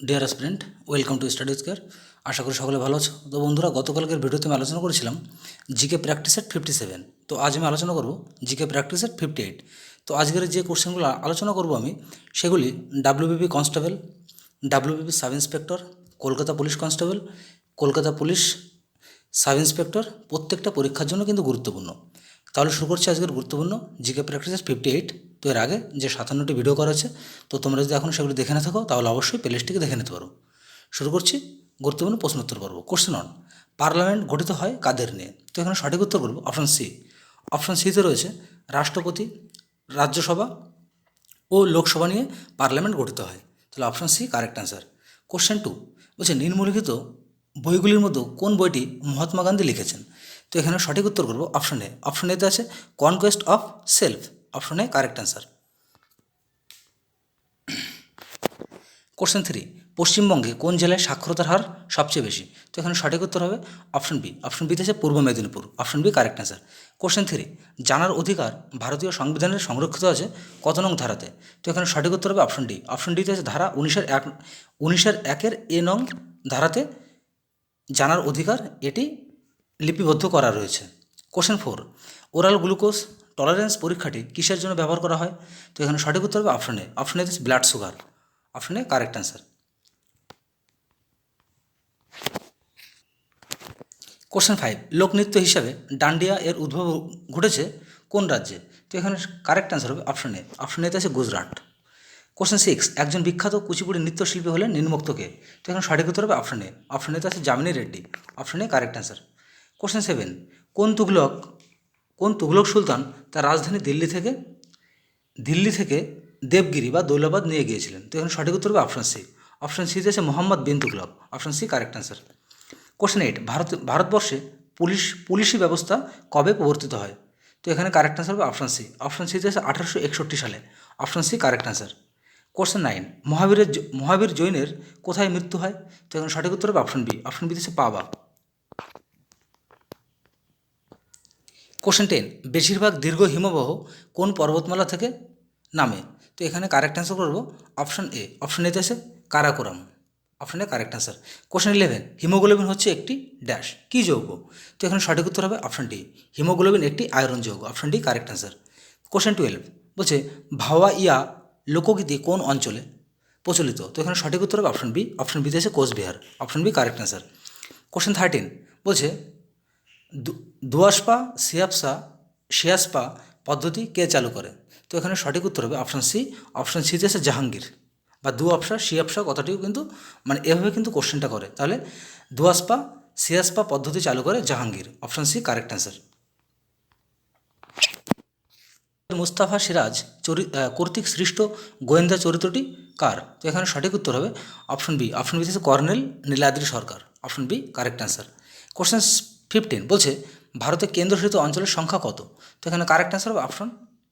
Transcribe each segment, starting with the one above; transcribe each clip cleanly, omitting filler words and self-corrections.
Deer student, welcome to Studies Care. আশা করি সকলে ভালো আছো। তো বন্ধুরা, গতকালকের ভিডিওতে আমি আলোচনা করেছিলাম জিকে প্র্যাকটিস এট 57। তো আজ আমি আলোচনা করব জিকে প্র্যাকটিস এট 58। তো আজকের যে কোশ্চেনগুলো আলোচনা করব আমি, সেগুলি WBP constable, WBP sub inspector, Kolkata police constable, Kolkata police sub inspector, প্রত্যেকটা পরীক্ষার জন্য কিন্তু গুরুত্বপূর্ণ। তাহলে শুরু করছি আজকের গুরুত্বপূর্ণ জিকে প্র্যাকটিস 58। তো এর আগে যে 57টি ভিডিও করা আছে, তো তোমরা যদি এখন সেগুলো দেখে না থাকো তাহলে অবশ্যই প্লেলিস্টটিকে দেখে নিতে পারো। শুরু করছি গুরুত্বপূর্ণ প্রশ্নোত্তর পর্ব। কোশ্চেন অন, পার্লামেন্ট গঠিত হয় কাদের নিয়ে? তো এখানে সঠিক উত্তর করবো অপশন সি। অপশন সিতে রয়েছে রাষ্ট্রপতি, রাজ্যসভা ও লোকসভা নিয়ে পার্লামেন্ট গঠিত হয়। তাহলে option C correct answer. Question two বলছে, নিম্নলিখিত বইগুলির মধ্যে কোন বইটি মহাত্মা গান্ধী লিখেছেন? তো এখানে সঠিক উত্তর করবো অপশন এ। অপশন এতে আছে conquest of self. Option A correct answer. Question three, পশ্চিমবঙ্গে কোন জেলায় সাক্ষরতার হার সবচেয়ে বেশি? তো এখানে সঠিক উত্তর হবে অপশন বি। অপশন বিতে আছে Purba Medinipur. Option B correct answer. Question three, জানার অধিকার ভারতীয় সংবিধানের সংরক্ষিত আছে কত নং ধারাতে? তো এখানে সঠিক উত্তর হবে অপশন ডি। অপশন ডিতে আছে ধারা 19-এর এ নং ধারাতে জানার অধিকার এটি লিপিবদ্ধ করা রয়েছে। Question four, oral glucose tolerance পরীক্ষাটি কিসের জন্য ব্যবহার করা হয়? তো এখানে সঠিক উত্তর হবে অপশন এ। অপশন এতে blood sugar. Option A correct answer. Question five, লোকনৃত্য হিসাবে ডান্ডিয়া এর উদ্ভব ঘটেছে কোন রাজ্যে? তো এখানে কারেক্ট অ্যান্সার হবে অপশন এ। অপশন এতে আছে গুজরাট। কোশ্চেন সিক্স, একজন বিখ্যাত কুচিপুড়ি নৃত্যশিল্পী হলেন নিম্নোক্তকে? তো এখানে সঠিক উত্তর হবে অপশন এ। অপশন এতে আছে Jamini Reddy. Option A correct answer. Question seven, কোন তুঘলক সুলতান তার রাজধানী দিল্লি থেকে দেবগিরি বা দৌলাবাদ নিয়ে গিয়েছিলেন? তো এখানে সঠিক উত্তর হবে অপশন সি। অপশন সিতে আছে Mohammad bin Tughlaq. Option C correct answer. Question eight, ভারতবর্ষে পুলিশি ব্যবস্থা কবে প্রবর্তিত হয়? তো এখানে কারেক্ট অ্যান্সার হবে অপশন সি। অপশন সিতে আছে 1861 সালে। Option C correct answer. Question nine, Mahavir জৈনের কোথায় মৃত্যু হয়? তো এখানে সঠিক উত্তর হবে অপশন বি। অপশন বিতে আছে পাবা। কোশ্চেন টেন, বেশিরভাগ দীর্ঘ হিমবাহ কোন পর্বতমালা থেকে নামে? তো এখানে কারেক্ট অ্যান্সার করবো অপশন এ। অপশন এতে আছে Karakoram. Option A correct answer. Question eleven, haemoglobin হচ্ছে একটি ড্যাশ কি যৌগ? তো এখানে সঠিক উত্তর হবে অপশন ডি। হিমোগ্লোবিন একটি আয়রন যৌগ। Option D correct answer. Question twelve বলছে, ভাওয়া ইয়া লোকগীতি কোন অঞ্চলে প্রচলিত? তো এখানে সঠিক উত্তর হবে অপশন বি। অপশন বিতে আছে Cooch Behar. Option B correct answer. Question thirteen বলছে, দুয়াসপা সিয়াসপা পদ্ধতি কে চালু করে? তো এখানে সঠিক উত্তর হবে অপশান সি। অপশান সিতে আছে জাহাঙ্গীর। বা দুয়াপসা সিয়াপসা কথাটিও কিন্তু এভাবে কিন্তু কোশ্চেনটা করে। তাহলে দুয়াসপা সিয়াসপা পদ্ধতি চালু করে Jahangir. Option C correct answer. Mustafa Siraj কর্তৃক সৃষ্ট গোয়েন্দা চরিত্রটি কার? তো এখানে সঠিক উত্তর হবে অপশন বি। অপশন বি হচ্ছে colonel Niladri Sarkar. Option B correct answer. Question 15 বলছে, ভারতে কেন্দ্রশাসিত অঞ্চলের সংখ্যা কত? তো এখানে কারেক্ট অ্যান্সার হবে অপশন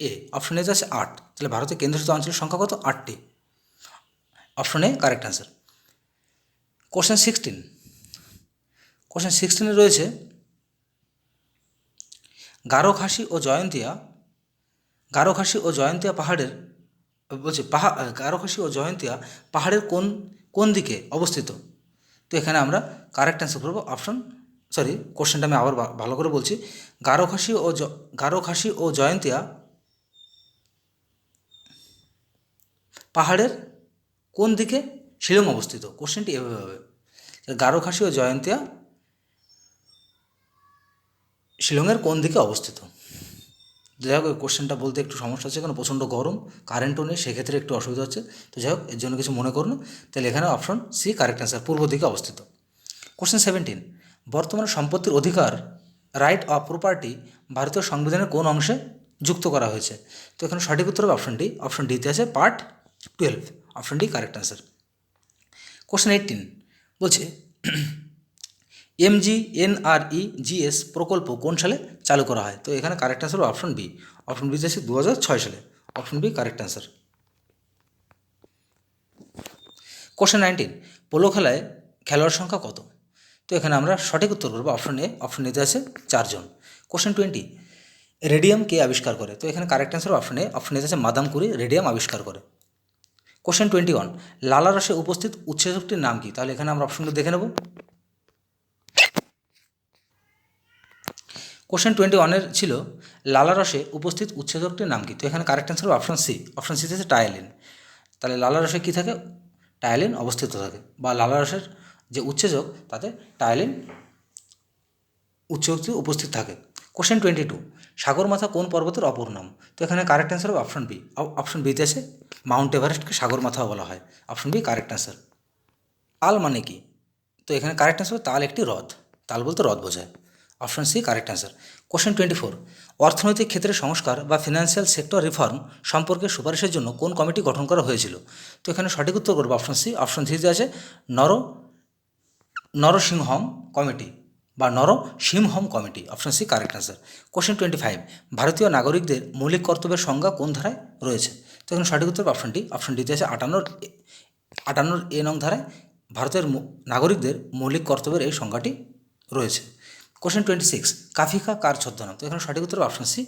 এ। অপশন এতে আছে 8। তাহলে ভারতে কেন্দ্রশাসিত অঞ্চলের সংখ্যা কত? 8টি। Option A correct answer. Question 16, question 16 রয়েছে, গারো খাসি ও জয়ন্তিয়া পাহাড়ের বলছে গারো খাসি ও জয়ন্তিয়া পাহাড়ের কোন কোন দিকে অবস্থিত? তো এখানে আমরা কারেক্ট অ্যান্সার করবো অপশন কোশ্চেনটা আমি আবার ভালো করে বলছি। গারো খাসি ও জয়ন্তিয়া পাহাড়ের কোন দিকে শিলং অবস্থিত? কোশ্চেনটি এভাবে হবে, গারো খাসি ও জয়ন্তিয়া শিলংয়ের কোন দিকে অবস্থিত? যাই হোক, ওই কোশ্চেনটা বলতে একটু সমস্যা হচ্ছে, কারণ প্রচণ্ড গরম, কারেন্টও নেই, সেক্ষেত্রে একটু অসুবিধা হচ্ছে। তো যাই হোক, এর জন্য কিছু মনে করুন। তাহলে এখানে অপশন সি কারেক্ট অ্যান্সার, পূর্ব দিকে অবস্থিত। কোশ্চেন 17, বর্তমানে সম্পত্তির অধিকার রাইট অফ প্রপার্টি ভারতীয় সংবিধানের কোন অংশে যুক্ত করা হয়েছে? তো এখানে সঠিক উত্তর হবে অপশন ডি। অপশন ডিতে আছে part 12। Option D correct answer. Question 18 বলছে, MGNREGS প্রকল্প কোন সালে চালু করা হয়? তো এখানে correct answer option B. Option B আছে 2006 সালে। Option B correct answer. Question 19, polo খেলায় খেলোয়াড় সংখ্যা কত? তো এখানে আমরা সঠিক উত্তর করবো অপশন এ। অপশন এতে আছে 4 জন। কোশ্চেন 20, রেডিয়াম কে আবিষ্কার করে? তো এখানে correct answer option A. Option এতে আছে মাদাম কুরি রেডিয়াম আবিষ্কার করে। কোশ্চেন 21, লালা রসে উপস্থিত উৎসেচকটির নাম কি? তাহলে এখানে আমরা অপশনগুলো দেখে নেব। কোশ্চেন 21-এর ছিল লালা রসে উপস্থিত উৎসেচকটির নাম কি? তো এখানে কারেক্ট অ্যান্সার হবে অপশন সি। অপশন সিতে আছে টায়ালিন। তাহলে লালা রসে কী থাকে? টায়ালিন অবস্থিত থাকে, বা লালা রসের যে উৎসেচক তাতে টায়ালিন উৎসেচকটি উপস্থিত থাকে। কোশ্চেন 22, সাগরমাথা কোন পর্বতের অপর নাম? তো এখানে কারেক্ট অ্যান্সার হবে অপশন বি। অপশন বিতে আছে মাউন্ট এভারেস্টকে সাগরমাথাও বলা হয়। Option B correct answer. তাল মানে কি? তো এখানে কারেক্ট অ্যান্সার হবে তাল একটি হ্রদ। তাল বলতে হ্রদ বোঝায়। Option C correct answer. Question 24, অর্থনৈতিক ক্ষেত্রে সংস্কার বা ফিনান্সিয়াল সেক্টর রিফর্ম সম্পর্কে সুপারিশের জন্য কোন কমিটি গঠন করা হয়েছিল? তো এখানে সঠিক উত্তর করবো অপশন সি। অপশন সিতে আছে নরসিংহম কমিটি বা Narasimham committee. Option C correct answer. Question 25, ভারতীয় নাগরিকদের মৌলিক কর্তব্যের সংজ্ঞা কোন ধারায় রয়েছে? তো এখানে সঠিক উত্তর অপশন ডি। অপশন ডিতে আছে 58 এ নং ধারায় ভারতের নাগরিকদের মৌলিক কর্তব্যের এই সংজ্ঞাটি রয়েছে। কোশ্চেন 26, কাফিখা কার ছদ্মনাম? তো এখানে সঠিক উত্তর অপশন সি।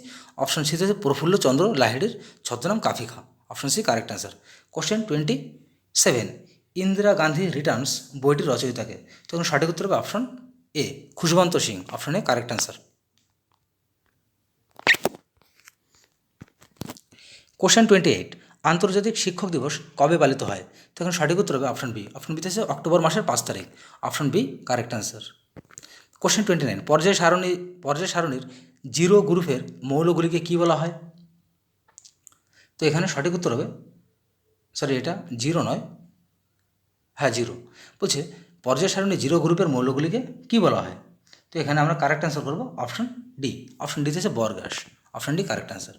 অপশন সিতে আছে প্রফুল্লচন্দ্র লাহিড়ির ছদ্মনাম Kafi Khan. Option C correct answer. Question 27, Indira Gandhi Returns বইটির রচয়িতাকে? তো এখানে সঠিক উত্তর হবে option A Khushwant Singh. Option A correct answer. Question 28, আন্তর্জাতিক শিক্ষক দিবস কবে পালিত হয়? তো এখানে সঠিক উত্তর হবে অপশন বি। অপশন বিতে আছে অক্টোবর মাসের 5 তারিখ। Option B correct answer. Question 29, পর্যায় সারণীর জিরো গ্রুপের মৌলগুলিকে কী বলা হয়? তো এখানে সঠিক উত্তর হবে, সরি এটা জিরো নয়, হ্যাঁ জিরো। বলছে পর্যায় সারণীর জিরো গ্রুপের মৌলগুলিকে কী বলা হয়? তো এখানে আমরা কারেক্ট অ্যান্সার করবো অপশন ডি। অপশন ডিতে আছে বর gas. Option D correct answer.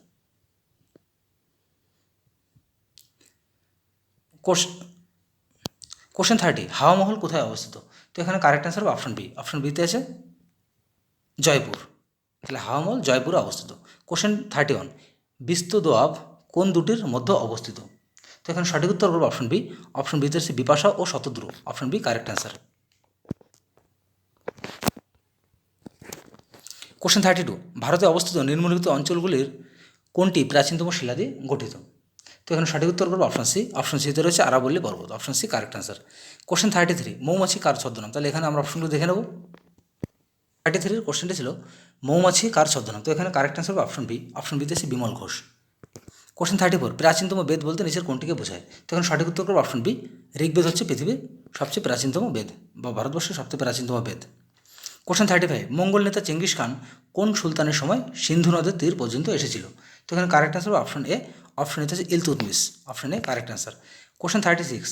Question 30, হাওয়া মহল কোথায় অবস্থিত? তো এখানে কারেক্ট অ্যান্সার হবে অপশন বি। অপশন বিতে আছে জয়পুর। তাহলে হাওয়া মহল জয়পুরে অবস্থিত। কোশ্চেন 31, বিস্ত দোয়াব কোন দুটির মধ্যে অবস্থিত? তো এখানে সঠিক উত্তর করবো অপশন বি। অপশন বিতে আছে বিপাশা ও Shatadru. Option B correct answer. Question 32, ভারতে অবস্থিত নিম্নলিখিত অঞ্চলগুলির কোনটি প্রাচীনতম শিলা দিয়ে গঠিত? তো এখানে সঠিক উত্তর করবো অপশন সি। অপশন সিতে রয়েছে আরাবল্লী পর্বত। Option C correct answer. Question 33, মৌমাছি কার ছদ্মনাম? তাহলে এখানে আমরা অপশনগুলো দেখে নেব। 33-এর কোশ্চেনটি ছিল মৌমাছি কার ছদ্মনাম? তো এখানে কারেক্ট অ্যান্সার হবে অপশন বি। অপশন বিতে আছে বিমল ঘোষ। কোশ্চেন 34, প্রাচীনতম বেদ বলতে নিচের কোনটিকে বোঝায়? তো এখানে সঠিক উত্তর করবো অপশন বি। ঋগ্বেদ হচ্ছে পৃথিবীর সবচেয়ে প্রাচীনতম বেদ বা ভারতবর্ষের সবচেয়ে প্রাচীনতম বেদ। কোশ্চেন 35, মঙ্গল নেতা চেঙ্গিস খান কোন সুলতানের সময় সিন্ধু নদের তীর পর্যন্ত এসেছিল? তো এখানে কারেক্ট অ্যান্সার হবে অপশন এ। অপশন এতে আছে Iltutmish. Option A correct answer. Question 36,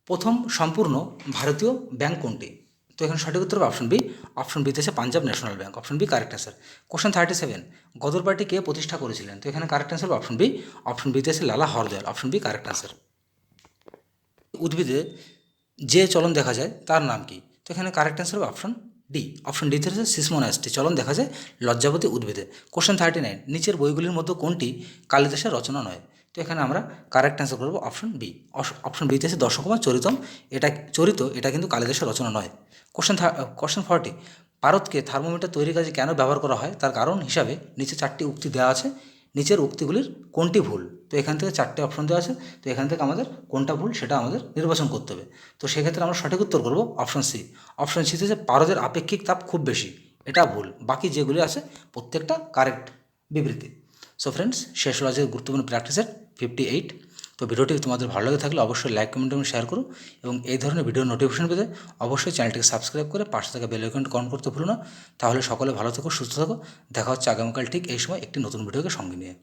প্রথম সম্পূর্ণ ভারতীয় ব্যাংক কোনটি? তো এখানে সঠিক উত্তর হবে অপশন বি। অপশন বিতে আছে Punjab National Bank. Option B correct answer. Question 37, Ghadar Party কে প্রতিষ্ঠা করেছিলেন? তো এখানে কারেক্ট অ্যান্সার হবে অপশন বি। অপশন বিতে আছে Lala Hardayal. Option B correct answer. উদ্ভিদে যে চলন দেখা যায় তার নাম কি? তো এখানে কারেক্ট অ্যান্সার হবে অপশন ডি। অপশন ডিতে আছে সিসমোনাস্টি চলন দেখা যায় লজ্জাবতী উদ্ভিদে। কোশ্চেন 39, নিচের বইগুলির মধ্যে কোনটি কালিদাসের রচনা নয়? তো এখানে আমরা কারেক্ট অ্যান্সার করবো অপশন বি। অপশন বিতে আছে দশকুমার চরিতম। এটা কিন্তু কালিদাসের রচনা নয়। কোশ্চেন 40, পারদকে থার্মোমিটার তৈরির কাজে কেন ব্যবহার করা হয় তার কারণ হিসাবে নিচে 4টি উক্তি দেওয়া আছে। নিচের উক্তিগুলির কোনটি ভুল? তো এখান থেকে 4টে অপশন দেওয়া আছে। তো এখান থেকে আমাদের কোনটা ভুল সেটা আমাদের নির্বাচন করতে হবে। তো সেক্ষেত্রে আমরা সঠিক উত্তর করবো অপশন সি। অপশন সিতে যে পারদের আপেক্ষিক তাপ খুব বেশি, এটা ভুল। বাকি যেগুলি আছে প্রত্যেকটা কারেক্ট বিবৃতি। সো ফ্রেন্ডস, শেষ হলো আজকের গুরুত্বপূর্ণ প্র্যাকটিসের 58। তো ভিডিওটি তোমাদের ভালো লাগে থাকলে অবশ্যই লাইক কমেন্ট এবং শেয়ার করো, এবং এই ধরনের ভিডিও নোটিফিকেশন পেতে অবশ্যই চ্যানেলটিকে সাবস্ক্রাইব করে পাশে থাকা বেল আইকনটি অন করতে ভুলো না। তাহলে সকলে ভালো থেকো, সুস্থ থাকো। দেখা হচ্ছে আগামীকাল ঠিক এই সময় একটি নতুন ভিডিওকে সঙ্গে নিয়ে।